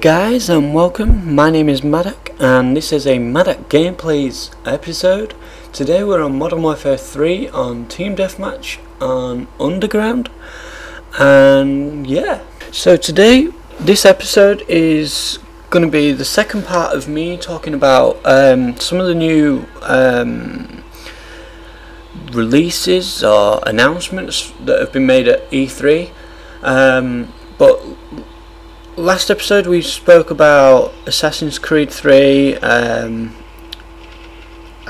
guys, and welcome. My name is MaDaC and this is a MaDaC Gameplays episode. Today we're on Modern Warfare 3 on Team Deathmatch on Underground. And yeah, so today this episode is going to be the second part of me talking about some of the new releases or announcements that have been made at E3. But last episode we spoke about Assassin's Creed 3. I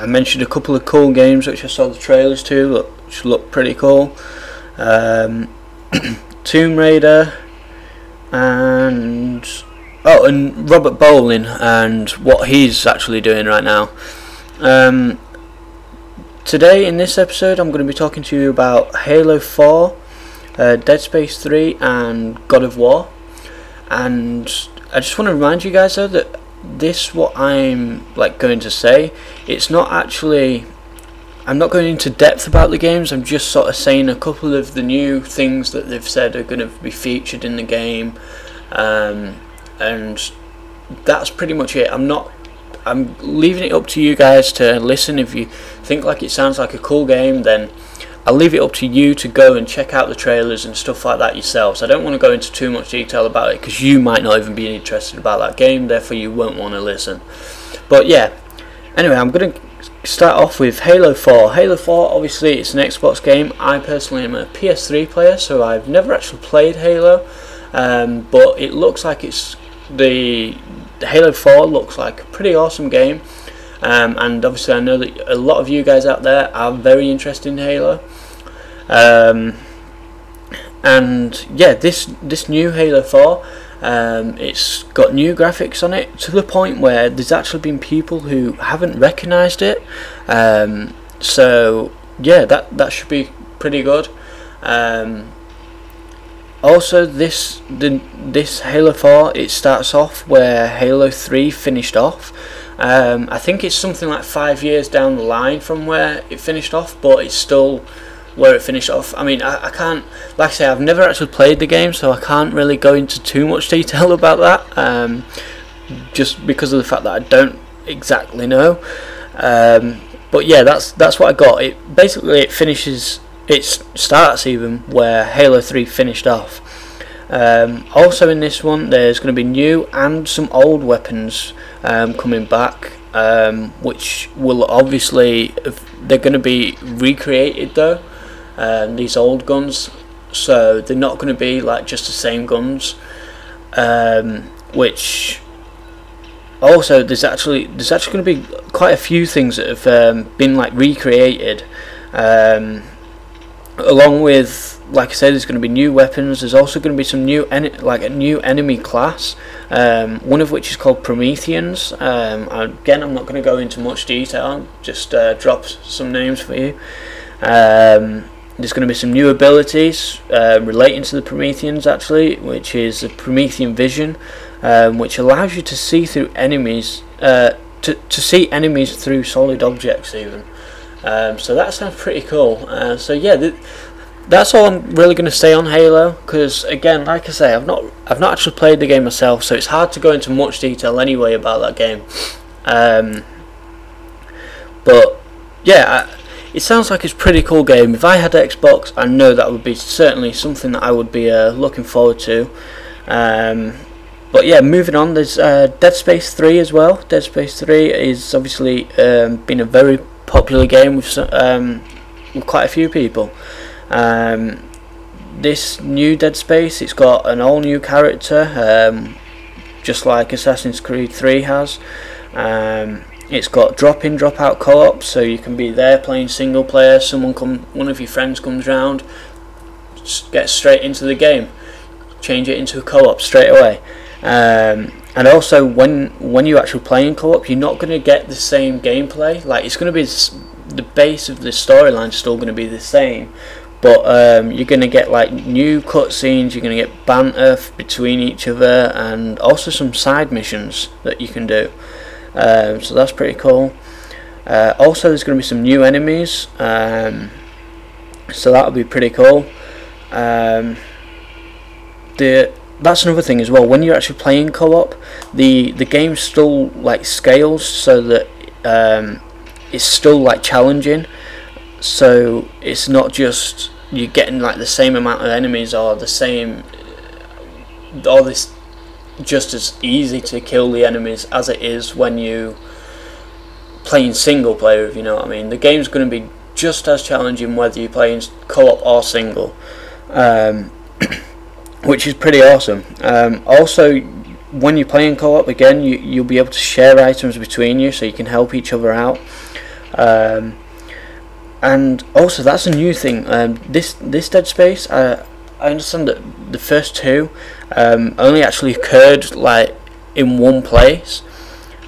mentioned a couple of cool games which I saw the trailers to, which look pretty cool. Tomb Raider and Robert Bowling and what he's actually doing right now. Today in this episode I'm going to be talking to you about Halo 4, Dead Space 3 and God of War. And I just want to remind you guys though that what I'm going to say, it's not actually, I'm not going into depth about the games. I'm just sort of saying a couple of the new things that they've said are going to be featured in the game, and that's pretty much it. I'm leaving it up to you guys to listen. If you think it sounds like a cool game, then I'll leave it up to you to go and check out the trailers and stuff like that yourselves. I don't want to go into too much detail about it because you might not even be interested about that game, therefore you won't want to listen. But yeah, anyway, I'm going to start off with Halo 4. Halo 4, obviously it's an Xbox game. I personally am a PS3 player, so I've never actually played Halo, but it looks like the Halo 4 looks like a pretty awesome game. And obviously I know that a lot of you guys out there are very interested in Halo, and yeah, this new Halo 4, it's got new graphics on it to the point where there's actually been people who haven't recognised it, so yeah, that should be pretty good. Also, this Halo 4, it starts off where Halo 3 finished off. I think it's something like 5 years down the line from where it finished off, but it's still where it finished off. I mean, I can't, like I say, I've never actually played the game, so I can't really go into too much detail about that, just because of the fact that I don't exactly know. But yeah, that's what I got. It starts even where Halo 3 finished off. Also in this one there's going to be new and some old weapons coming back, which will obviously, they're going to be recreated though, these old guns, so they're not going to be just the same guns, which also there's actually going to be quite a few things that have been recreated, along with, like I said, there's going to be new weapons. There's also going to be some new a new enemy class, one of which is called Prometheans. Again, I'm not going to go into much detail, just drop some names for you. There's going to be some new abilities relating to the Prometheans actually, which is the Promethean vision, which allows you to see through enemies, to see enemies through solid objects even. So that sounds pretty cool. So yeah, that's all I'm really going to say on Halo, because again, like I say, I've not actually played the game myself, so it's hard to go into much detail anyway about that game. But yeah, it sounds like it's a pretty cool game. If I had an Xbox, I know that would be certainly something that I would be looking forward to. But yeah, moving on, there's Dead Space 3 as well. Dead Space 3 is obviously been a very popular game with quite a few people. This new Dead Space, it's got an all new character, just like Assassin's Creed 3 has. It's got drop in, drop out co-op, so you can be there playing single player, one of your friends comes round, get straight into the game, change it into a co-op straight away. And also when you're actually playing co-op, you're not going to get the same gameplay. It's going to be the base of the storyline still going to be the same, but you're going to get new cutscenes, you're going to get banter between each other, and also some side missions that you can do. So that's pretty cool. Also there's going to be some new enemies, so that'll be pretty cool. The that's another thing as well. When you're actually playing co-op, the game still like scales so that it's still like challenging. So it's not just you're getting like the same amount of enemies or the same, or this just as easy to kill the enemies as it is when you playing single player, if you know what I mean. The game's going to be just as challenging whether you're playing co-op or single, which is pretty awesome. Also, when you're playing co-op, again, you'll be able to share items between you, so you can help each other out. And also, that's a new thing. This Dead Space, I understand that the first two only actually occurred like in one place,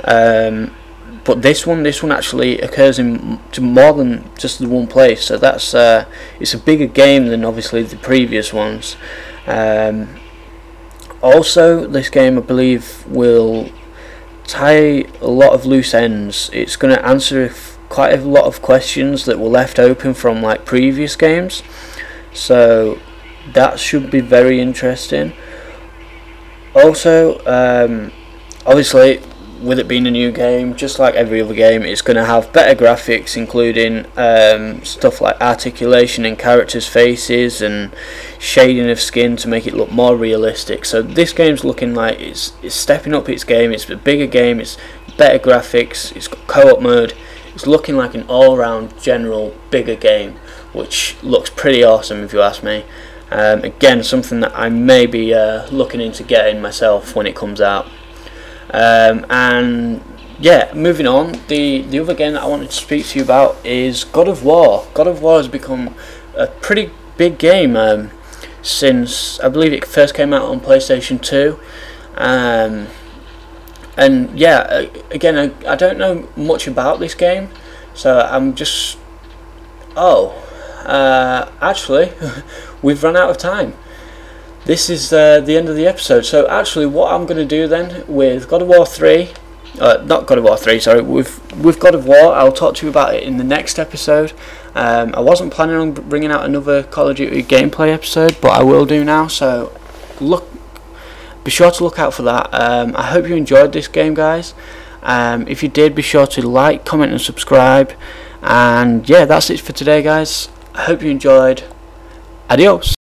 but this one actually occurs in more than just the one place. So that's it's a bigger game than obviously the previous ones. Also, this game I believe will tie a lot of loose ends. It's going to answer quite a lot of questions that were left open from like previous games, so that should be very interesting. Also, obviously, with it being a new game, just like every other game, it's going to have better graphics, including stuff like articulation in characters' faces and shading of skin to make it look more realistic. So this game's looking like it's stepping up its game. It's a bigger game, it's better graphics, it's got co-op mode. It's looking like an all-round general bigger game, which looks pretty awesome if you ask me. Again, something that I may be looking into getting myself when it comes out. And yeah, moving on, the other game that I wanted to speak to you about is God of War. God of War has become a pretty big game since I believe it first came out on PlayStation 2. And yeah, again, I don't know much about this game, so I'm just... actually, we've run out of time. This is the end of the episode, so actually what I'm going to do then with God of War 3, not God of War 3, sorry, with God of War, I'll talk to you about it in the next episode. I wasn't planning on bringing out another Call of Duty gameplay episode, but I will do now, so be sure to look out for that. I hope you enjoyed this game, guys. If you did, be sure to like, comment and subscribe. And yeah, that's it for today, guys. I hope you enjoyed. Adios.